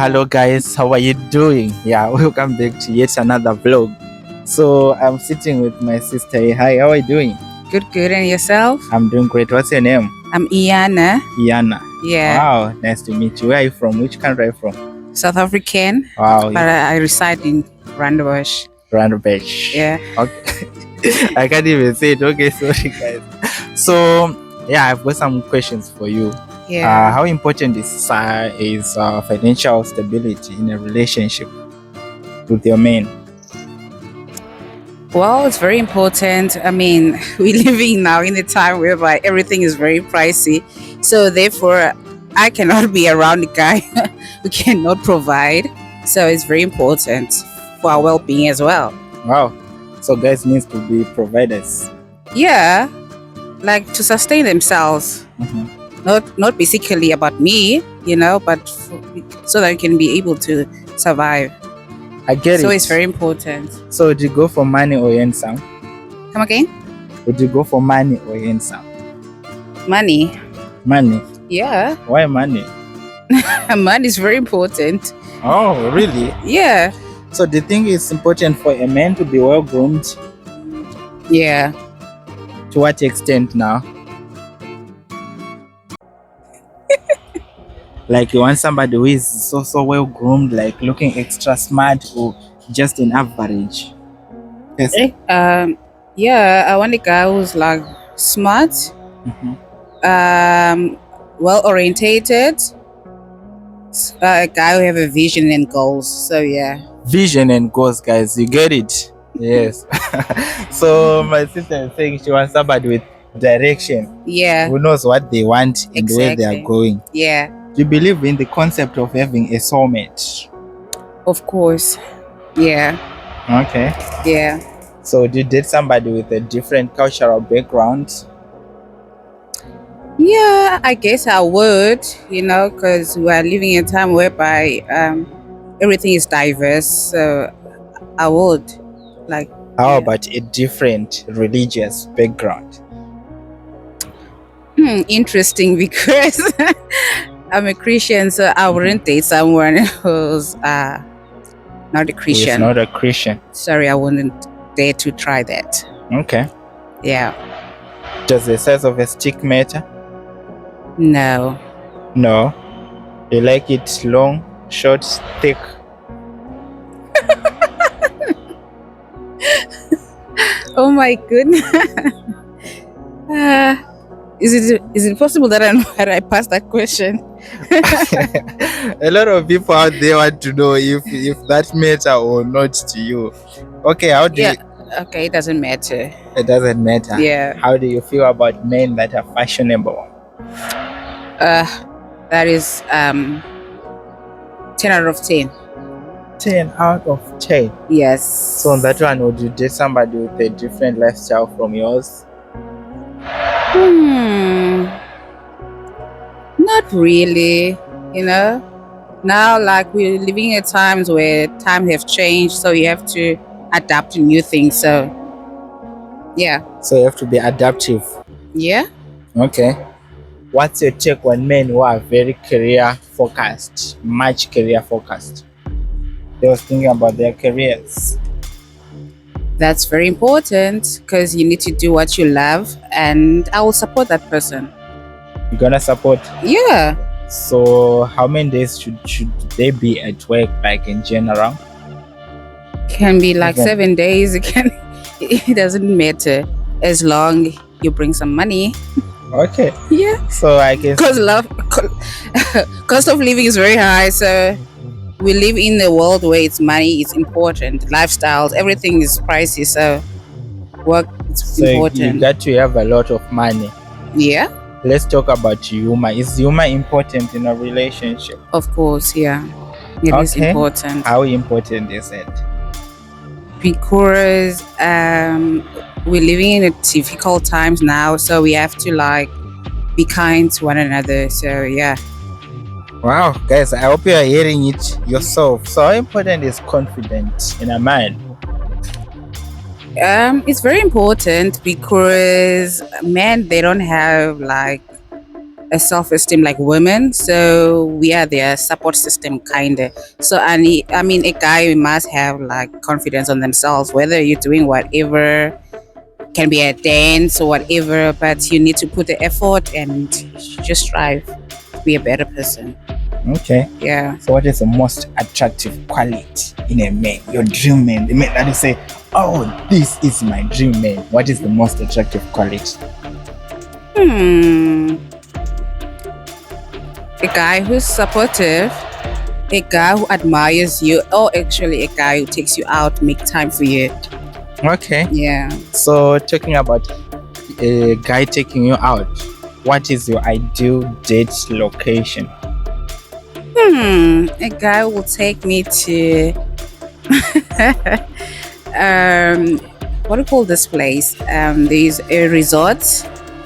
Hello guys, how are you doing? Yeah, welcome back to yet another vlog. So I'm sitting with my sister. Hi, how are you doing? Good. And yourself? I'm doing great. What's your name? I'm Iana. Iana. Yeah. Wow, nice to meet you. Where are you from? Which country are you from? South African. Wow. But I reside in Randbush. Randbush. Yeah. Okay. I can't even say it. Okay, sorry guys. So yeah, I've got some questions for you. Yeah. How important is financial stability in a relationship with your man? Well, it's very important. I mean, we're living now in a time whereby everything is very pricey. So therefore, I cannot be around a guy who cannot provide. So it's very important for our well-being as well. Wow. So guys needs to be providers. Yeah. Like to sustain themselves. Mm-hmm. Not basically about me, but so that you can be able to survive. I get it. So it's very important. So would you go for money or handsome? Come again? Would you go for money or handsome? Money. Money? Yeah. Why money? Money is very important. Oh, really? Yeah. So do you think it's important for a man to be well groomed? Yeah. To what extent now? Like you want somebody who is so well groomed, like looking extra smart, or just an average? Yes. Yeah, I want a guy who's like smart, well orientated, a guy who have a vision and goals. So yeah. Vision and goals, guys. You get it? Yes. So my sister is saying she wants somebody with direction. Yeah. Who knows what they want and where they are going. Yeah. Do you believe in the concept of having a soulmate? Of course. Yeah. Okay. Yeah. So do you date somebody with a different cultural background? Yeah, I guess I would, because we are living in a time whereby everything is diverse. So I would like. How about a different religious background? Interesting, because I'm a Christian, so I wouldn't date someone who's not a Christian. Who's not a Christian. Sorry, I wouldn't dare to try that. Okay. Yeah. Does the size of a stick matter? No. No. You like it long, short, thick? Oh my goodness. Is it possible that I passed that question? A lot of people out there want to know if that matter or not to you. Okay, how do you? Okay, it doesn't matter. It doesn't matter. Yeah. How do you feel about men that are fashionable? That is 10 out of 10. 10 out of 10. Yes. So on that one, would you date somebody with a different lifestyle from yours? Not really, Now, like, we're living at times where times have changed, so you have to adapt to new things. So, yeah. So you have to be adaptive. Yeah. Okay. What's your take on men who are very career focused, much career focused? They were thinking about their careers. That's very important, because you need to do what you love, and I will support that person. You're gonna support? Yeah. So how many days should they be at work, like in general? Can be like 7 days. It doesn't matter, as long you bring some money. Okay. Yeah. So I guess because cost of living is very high, so we live in a world where money is important, lifestyles, everything is pricey, so work is important. You got to have a lot of money. Yeah. Let's talk about humor. Is humor important in a relationship? Of course, yeah. It is important. How important is it? Because we're living in a difficult times now, so we have to be kind to one another. So yeah. Wow, guys, I hope you are hearing it yourself. So how important is confidence in a man? It's very important, because men, they don't have a self-esteem like women, so we are their support system kind of. So I mean a guy must have like confidence on themselves, whether you're doing whatever, can be a dance or whatever, but you need to put the effort and just strive to be a better person. Okay. Yeah. So what is the most attractive quality in a man? Your dream man, the man that you say, oh, this is my dream man. What is the most attractive quality? Hmm. A guy who's supportive, a guy who admires you, or actually a guy who takes you out, make time for you. Okay. Yeah. So talking about a guy taking you out, what is your ideal date location? A guy will take me to what do you call this place? There's a resort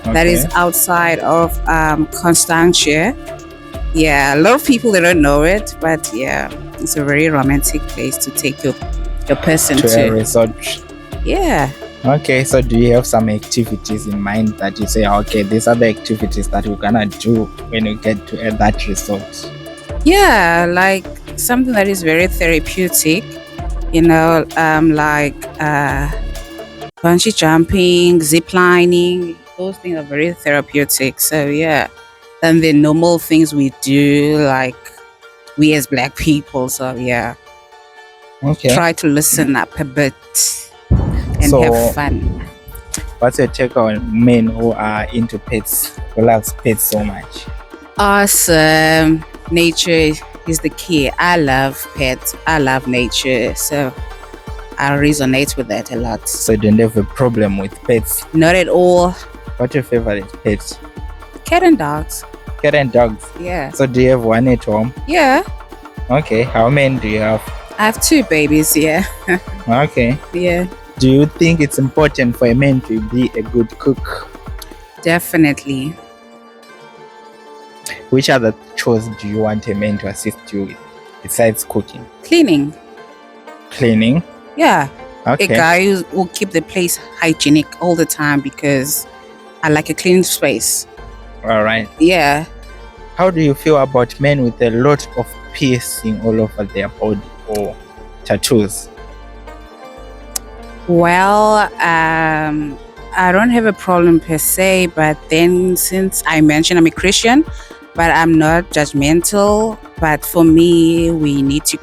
that is Okay. outside of Constantia. Yeah, a lot of people they don't know it, but yeah, it's a very romantic place to take your person To a to. resort. Yeah. Okay, so do you have some activities in mind that you say, okay, these are the activities that we're gonna do when we get to that resort? Yeah, like something that is very therapeutic, like bungee jumping, zip lining, those things are very therapeutic. So yeah. And the normal things we do, like we as black people. So yeah. Okay. Try to listen up a bit and So have fun. what's your take on men who are into pets, who loves pets so much? Awesome. Nature is the key. I love pets. I love nature. So I resonate with that a lot. So you don't have a problem with pets? Not at all. What's your favorite pet? Cat and dogs. Cat and dogs. Yeah. So do you have one at home? Yeah. Okay. How many do you have? I have 2 babies. Yeah. Okay. Yeah. Do you think it's important for a man to be a good cook? Definitely. Which other chores do you want a man to assist you with besides cooking? Cleaning. Cleaning? Yeah. Okay. A guy who will keep the place hygienic all the time because I like a clean space. All right. Yeah. How do you feel about men with a lot of piercing all over their body or tattoos? Well, I don't have a problem per se, but then since I mentioned I'm a Christian, but I'm not judgmental. But for me, we need to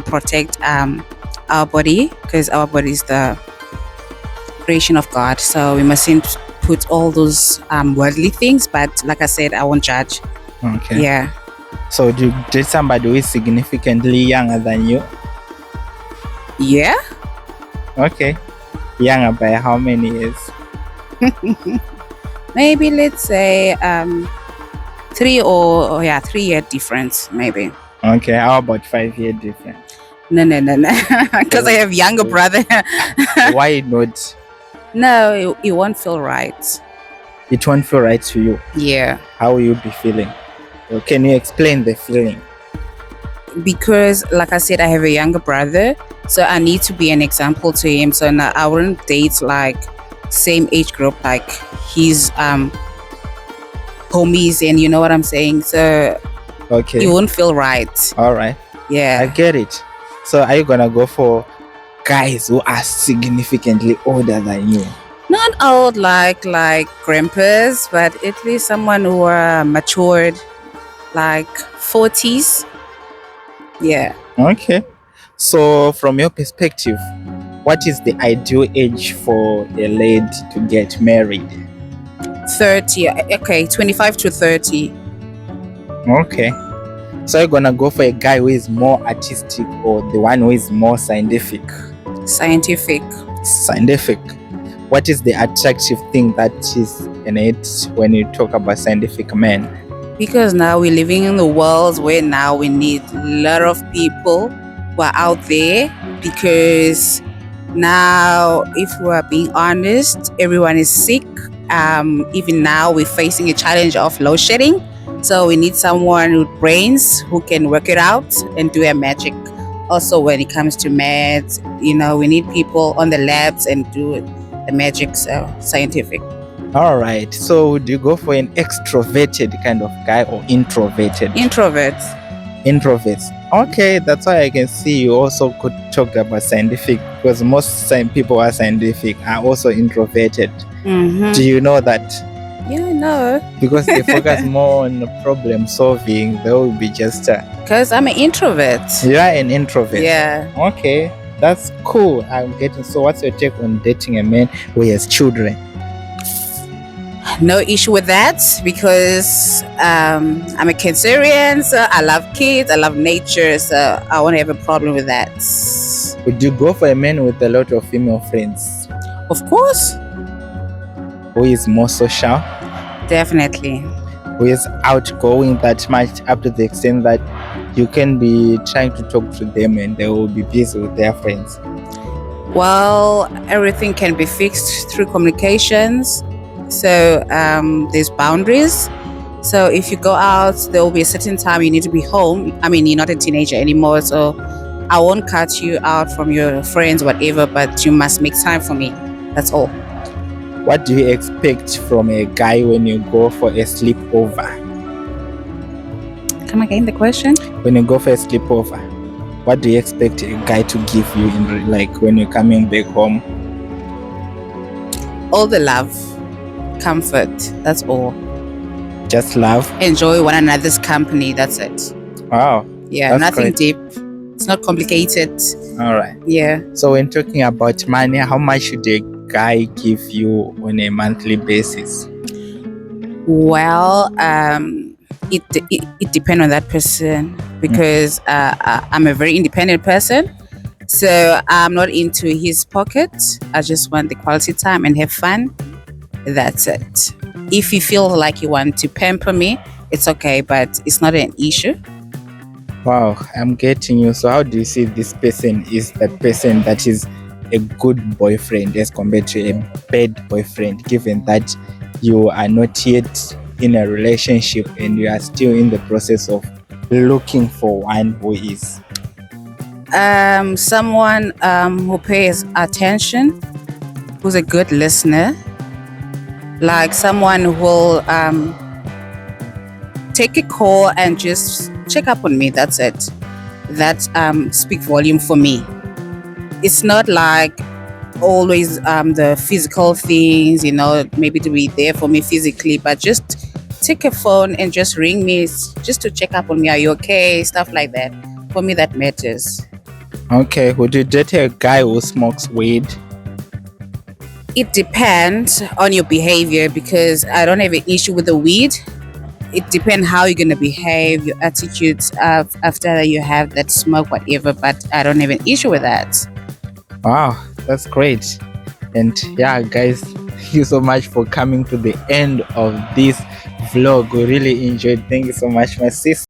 protect our body because our body is the creation of God. So we mustn't put all those worldly things. But like I said, I won't judge. Okay. Yeah. So do you date somebody who is significantly younger than you? Yeah. Okay. Younger by how many years? Maybe let's say 3 year difference, maybe. Okay. How about 5-year difference? No, because I have younger brother. Why not? No, it won't feel right. It won't feel right to you. Yeah, How will you be feeling? Or can you explain the feeling? because like I said, I have a younger brother, so I need to be an example to him. So now I wouldn't date like same age group, like his homies, and you know what I'm saying. So Okay. it won't feel right. All right. I Yeah, get it. So are you gonna go for guys who are significantly older than you? not old like grandpas, but at least someone who are matured, like 40s. Yeah. Okay. So from your perspective, what is the ideal age for a lady to get married? 30, okay, 25 to 30. Okay. So you're gonna go for a guy who is more artistic or the one who is more scientific? Scientific. Scientific. What is the attractive thing that is in it when you talk about scientific men? Because now we're living in the world where now we need a lot of people who are out there, because now, if we are being honest, everyone is sick. Even now we're facing a challenge of load shedding, so we need someone with brains who can work it out and do a magic. Also when it comes to maths, we need people on the labs and do the magic. So scientific. All right. So, do you go for an extroverted kind of guy or introverted? Introvert. Introverts. Okay, that's why I can see you also could talk about scientific, because most people are scientific are also introverted. Mm-hmm. Do you know that? Yeah, I know. Because they focus more on problem solving. They will be just. Because I'm an introvert. You are an introvert. Yeah. Okay, that's cool. I'm getting. So, what's your take on dating a man who has children? No issue with that because I'm a Cancerian, so I love kids, I love nature, so I won't have a problem with that. Would you go for a man with a lot of female friends? Of course. Who is more social? Definitely. Who is outgoing that much up to the extent that you can be trying to talk to them and they will be busy with their friends? Well, everything can be fixed through communications. So there's boundaries. So if you go out, there will be a certain time you need to be home. I mean, you're not a teenager anymore, so I won't cut you out from your friends, whatever, but you must make time for me. That's all. What do you expect from a guy when you go for a sleepover? Come again, the question? When you go for a sleepover, what do you expect a guy to give you when you're coming back home? All the love, comfort, that's all. Just love? Enjoy one another's company, that's it. Wow. Yeah, that's nothing great. deep. It's not complicated. All right. Yeah. So when talking about money, how much should a guy give you on a monthly basis? Well, it depends on that person because I'm a very independent person. So I'm not into his pocket. I just want the quality time and have fun. That's it. If you feel like you want to pamper me, it's okay, but it's not an issue. Wow, I'm getting you. So how do you see this person is that person that is a good boyfriend as compared to a bad boyfriend, given that you are not yet in a relationship and you are still in the process of looking for one who is? Someone who pays attention, who's a good listener, like someone who will take a call and just check up on me. That's it. That speak volume for me. It's not like always the physical things, maybe to be there for me physically, but just take a phone and just ring me just to check up on me. Are you okay? Stuff like that. For me, that matters. Okay, would you date a guy who smokes weed? It depends on your behavior because I don't have an issue with the weed. It depends how you're going to behave, your attitudes after you have that smoke, whatever, but I don't have an issue with that. Wow, that's great. And yeah, guys, thank you so much for coming to the end of this vlog. We really enjoyed. Thank you so much, my sister.